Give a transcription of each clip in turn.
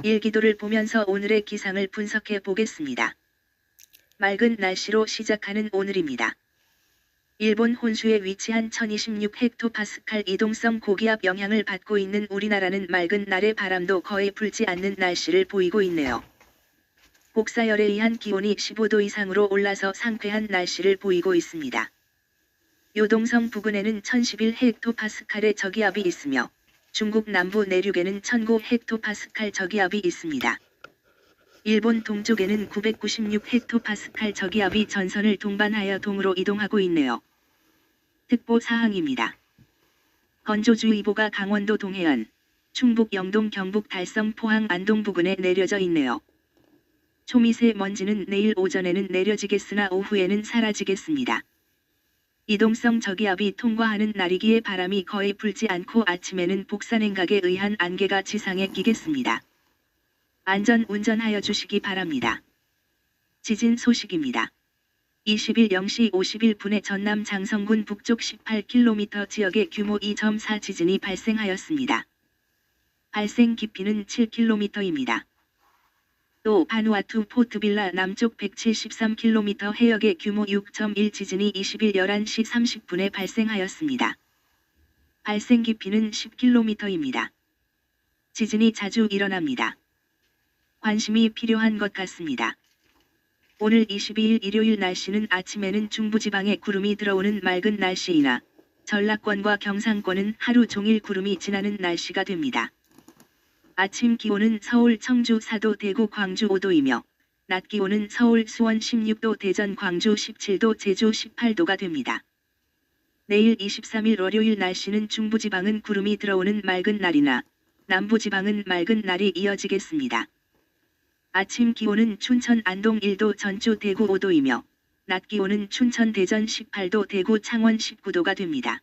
일기도를 보면서 오늘의 기상을 분석해 보겠습니다. 맑은 날씨로 시작하는 오늘입니다. 일본 혼수에 위치한 1026헥토파스칼 이동성 고기압 영향을 받고 있는 우리나라는 맑은 날에 바람도 거의 불지 않는 날씨를 보이고 있네요. 복사열에 의한 기온이 15도 이상으로 올라서 상쾌한 날씨를 보이고 있습니다. 요동성 부근에는 1011헥토파스칼의 저기압이 있으며 중국 남부 내륙에는 1009헥토파스칼 저기압이 있습니다. 일본 동쪽에는 996헥토파스칼 저기압이 전선을 동반하여 동으로 이동하고 있네요. 특보 사항입니다. 건조주의보가 강원도 동해안, 충북 영동 경북 달성 포항 안동 부근에 내려져 있네요. 초미세먼지는 내일 오전에는 내려지겠으나 오후에는 사라지겠습니다. 이동성 저기압이 통과하는 날이기에 바람이 거의 불지 않고 아침에는 복사냉각에 의한 안개가 지상에 끼겠습니다. 안전 운전하여 주시기 바랍니다. 지진 소식입니다. 20일 0시 51분에 전남 장성군 북쪽 18km 지역에 규모 2.4 지진이 발생하였습니다. 발생 깊이는 7km입니다. 또 바누아투 포트빌라 남쪽 173km 해역에 규모 6.1 지진이 20일 11시 30분에 발생하였습니다. 발생 깊이는 10km입니다. 지진이 자주 일어납니다. 관심이 필요한 것 같습니다. 오늘 22일 일요일 날씨는 아침에는 중부지방에 구름이 들어오는 맑은 날씨이나 전라권과 경상권은 하루 종일 구름이 지나는 날씨가 됩니다. 아침 기온은 서울 청주 4도 대구 광주 5도이며 낮 기온은 서울 수원 16도 대전 광주 17도 제주 18도가 됩니다. 내일 23일 월요일 날씨는 중부지방은 구름이 들어오는 맑은 날이나 남부지방은 맑은 날이 이어지겠습니다. 아침 기온은 춘천 안동 1도 전주 대구 5도이며 낮 기온은 춘천 대전 18도 대구 창원 19도가 됩니다.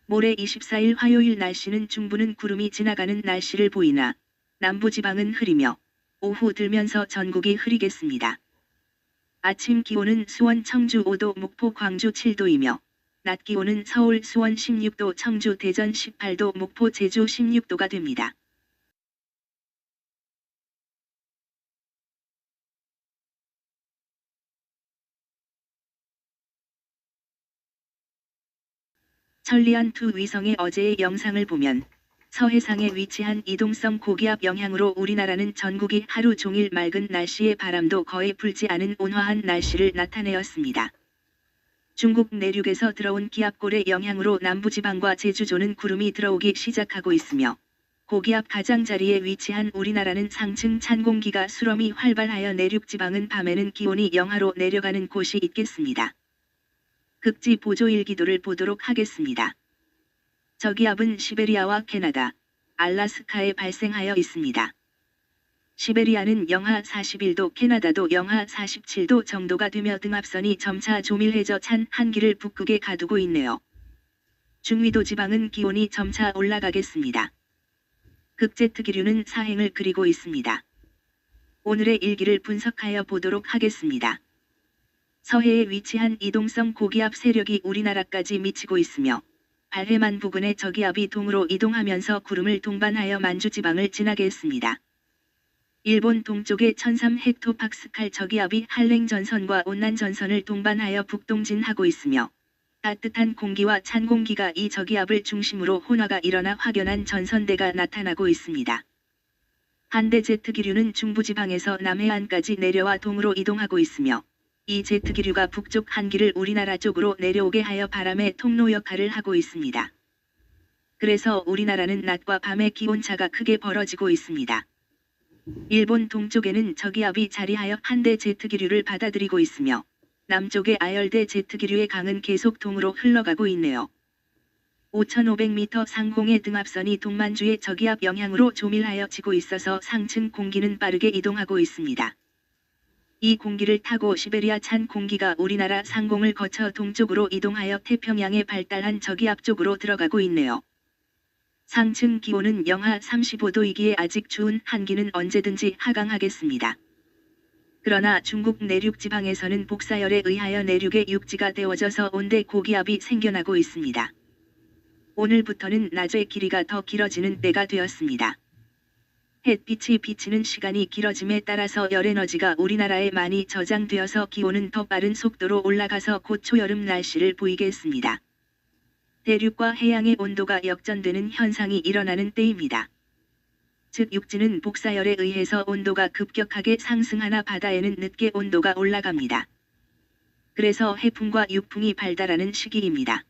모레 24일 화요일 날씨는 중부는 구름이 지나가는 날씨를 보이나 남부지방은 흐리며 오후 들면서 전국이 흐리겠습니다. 아침 기온은 수원 청주 5도 목포 광주 7도이며 낮 기온은 서울 수원 16도 청주 대전 18도 목포 제주 16도가 됩니다. 천리안2 위성의 어제의 영상을 보면 서해상에 위치한 이동성 고기압 영향으로 우리나라는 전국이 하루 종일 맑은 날씨에 바람도 거의 불지 않은 온화한 날씨를 나타내었습니다. 중국 내륙에서 들어온 기압골의 영향으로 남부지방과 제주도는 구름이 들어오기 시작하고 있으며 고기압 가장자리에 위치한 우리나라는 상층 찬 공기가 수렴이 활발하여 내륙지방은 밤에는 기온이 영하로 내려가는 곳이 있겠습니다. 극지 보조 일기도를 보도록 하겠습니다. 저기압은 시베리아와 캐나다, 알라스카에 발생하여 있습니다. 시베리아는 영하 41도, 캐나다도 영하 47도 정도가 되며 등압선이 점차 조밀해져 찬 한기를 북극에 가두고 있네요. 중위도 지방은 기온이 점차 올라가겠습니다. 극제트 기류는 사행을 그리고 있습니다. 오늘의 일기를 분석하여 보도록 하겠습니다. 서해에 위치한 이동성 고기압 세력이 우리나라까지 미치고 있으며 발해만 부근의 저기압이 동으로 이동하면서 구름을 동반하여 만주지방을 지나게 했습니다. 일본 동쪽의 1003헥토파스칼 저기압이 한랭전선과 온난전선을 동반하여 북동진하고 있으며 따뜻한 공기와 찬 공기가 이 저기압을 중심으로 혼화가 일어나 확연한 전선대가 나타나고 있습니다. 한대 제트기류는 중부지방에서 남해안까지 내려와 동으로 이동하고 있으며 이 제트기류가 북쪽 한기를 우리나라 쪽으로 내려오게 하여 바람의 통로 역할을 하고 있습니다. 그래서 우리나라는 낮과 밤의 기온차가 크게 벌어지고 있습니다. 일본 동쪽에는 저기압이 자리하여 한대 제트기류를 받아들이고 있으며 남쪽의 아열대 제트기류의 강은 계속 동으로 흘러가고 있네요. 5,500m 상공의 등압선이 동만주의 저기압 영향으로 조밀하여 지고 있어서 상층 공기는 빠르게 이동하고 있습니다. 이 공기를 타고 시베리아 찬 공기가 우리나라 상공을 거쳐 동쪽으로 이동하여 태평양에 발달한 저기압 쪽으로 들어가고 있네요. 상층 기온은 영하 35도이기에 아직 추운 한기는 언제든지 하강하겠습니다. 그러나 중국 내륙 지방에서는 복사열에 의하여 내륙의 육지가 데워져서 온대 고기압이 생겨나고 있습니다. 오늘부터는 낮의 길이가 더 길어지는 때가 되었습니다. 햇빛이 비치는 시간이 길어짐에 따라서 열에너지가 우리나라에 많이 저장되어서 기온은 더 빠른 속도로 올라가서 곧 초여름 날씨를 보이겠습니다. 대륙과 해양의 온도가 역전되는 현상이 일어나는 때입니다. 즉 육지는 복사열에 의해서 온도가 급격하게 상승하나 바다에는 늦게 온도가 올라갑니다. 그래서 해풍과 육풍이 발달하는 시기입니다.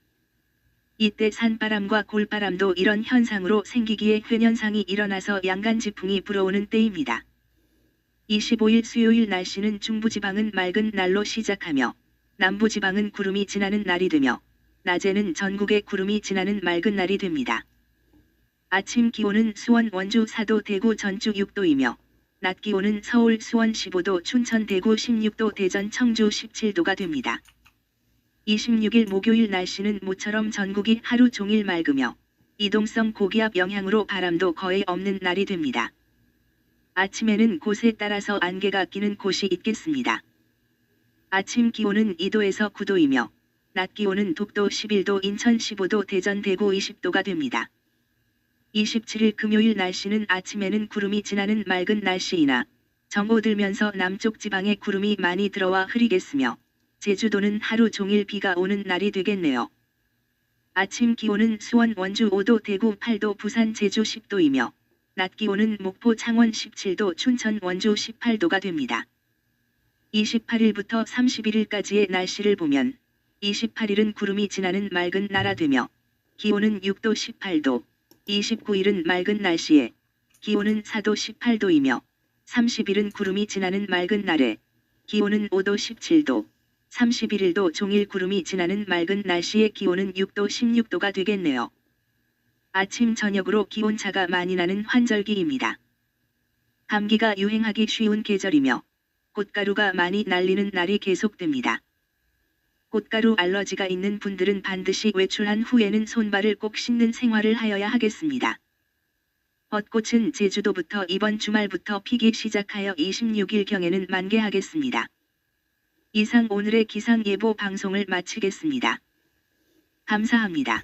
이때 산바람과 골바람도 이런 현상으로 생기기에 회년상이 일어나서 양간지풍이 불어오는 때입니다. 25일 수요일 날씨는 중부지방은 맑은 날로 시작하며 남부지방은 구름이 지나는 날이 되며 낮에는 전국에 구름이 지나는 맑은 날이 됩니다. 아침 기온은 수원 원주 4도 대구 전주 6도이며 낮 기온은 서울 수원 15도 춘천 대구 16도 대전 청주 17도가 됩니다. 26일 목요일 날씨는 모처럼 전국이 하루 종일 맑으며 이동성 고기압 영향으로 바람도 거의 없는 날이 됩니다. 아침에는 곳에 따라서 안개가 끼는 곳이 있겠습니다. 아침 기온은 2도에서 9도이며 낮 기온은 독도 11도 인천 15도 대전 대구 20도가 됩니다. 27일 금요일 날씨는 아침에는 구름이 지나는 맑은 날씨이나 정오들면서 남쪽 지방에 구름이 많이 들어와 흐리겠으며 제주도는 하루 종일 비가 오는 날이 되겠네요. 아침 기온은 수원 원주 5도 대구 8도 부산 제주 10도이며 낮 기온은 목포 창원 17도 춘천 원주 18도가 됩니다. 28일부터 31일까지의 날씨를 보면 28일은 구름이 지나는 맑은 날아 되며 기온은 6도 18도, 29일은 맑은 날씨에 기온은 4도 18도이며 30일은 구름이 지나는 맑은 날에 기온은 5도 17도, 31일도 종일 구름이 지나는 맑은 날씨에 기온은 6도 16도가 되겠네요. 아침 저녁으로 기온차가 많이 나는 환절기입니다. 감기가 유행하기 쉬운 계절이며 꽃가루가 많이 날리는 날이 계속됩니다. 꽃가루 알러지가 있는 분들은 반드시 외출한 후에는 손발을 꼭 씻는 생활을 하여야 하겠습니다. 벚꽃은 제주도부터 이번 주말부터 피기 시작하여 26일경에는 만개하겠습니다. 이상 오늘의 기상예보 방송을 마치겠습니다. 감사합니다.